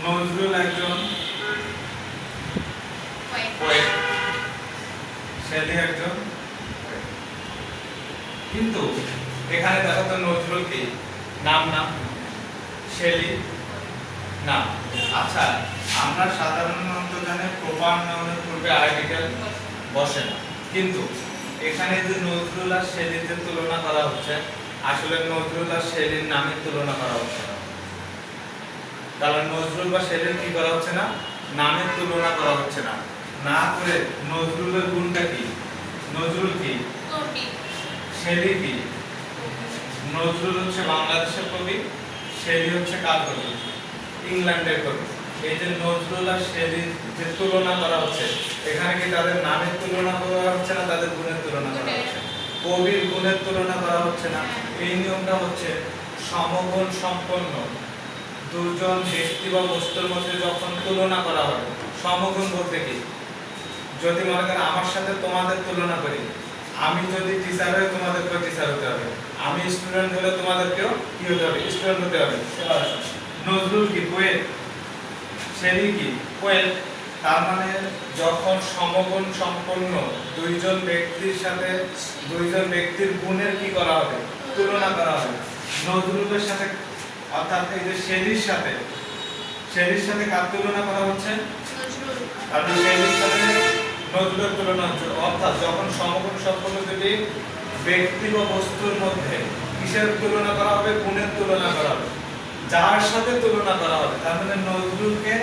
নজরুল একজন poet, Shelley একজন poet। কিন্তু এখানে দেখো তো নজরুল কি নাম না, শেলি না। আচ্ছা, আমরা সাধারণত জানি প্রপার নাউনের পূর্বে আর্টিকেল বসে না, কিন্তু এখানে যে নজরুল আর শেলির যে তুলনা করা হচ্ছে, আসলে নজরুল আর শেলির নামের তুলনা করা হচ্ছে না। কারণ নজরুল বা শেলির কি করা হচ্ছে না, নামের তুলনা করা হচ্ছে না। না করে নজরুলের গুণটা কি, নজরুল কি, শেলি কি। নজরুল হচ্ছে বাংলাদেশের কবি, শেলি হচ্ছে কার কবি, ইংল্যান্ডের কবি। এই যে নজরুল আর শেলির যে তুলনা করা হচ্ছে, এখানে কি তাদের নামের তুলনা করা হচ্ছে না, তাদের গুণের তুলনা করা হচ্ছে, কবির গুণের তুলনা করা হচ্ছে না। এই নিয়মটা হচ্ছে সমগুণ সম্পন্ন দুজন ব্যক্তি বা বস্তুর মধ্যে যখন তুলনা করা হবে। সমগুণ বলতে কি, যদি মনে করেন আমার সাথে তোমাদের তুলনা করি, আমি যদি টিচার হই তোমাদেরকেও টিচার হতে হবে, আমি স্টুডেন্ট হলে তোমাদেরকেও কি হতে হবে, স্টুডেন্ট হতে হবে। নজরুল কি পোয়েট, শেলি কি পোয়েট। তার মানে যখন সমগুণ সম্পন্ন দুইজন ব্যক্তির সাথে দুইজন ব্যক্তির গুণের কি করা হবে, তুলনা করা হবে। নজরুলের সাথে অর্থাৎ এই যে শেলির সাথে কার তুলনা করা হচ্ছে, আর শেলির সাথে নজরুলের তুলনা হচ্ছে। অর্থাৎ যখন সমগুণ সম্পন্ন দুটি ব্যক্তি বা বস্তুর মধ্যে কিসের তুলনা করা হবে, গুণের তুলনা করা হবে। যার সাথে তুলনা করা হবে, তার মানে নজরুলকে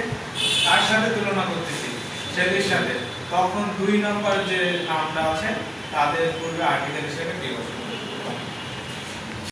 কার সাথে তুলনা করতেছি, শেলির সাথে, তখন দুই নম্বর যে নামটা আছে তাদের পূর্বে আর্টিকেল হিসেবে কি হবে।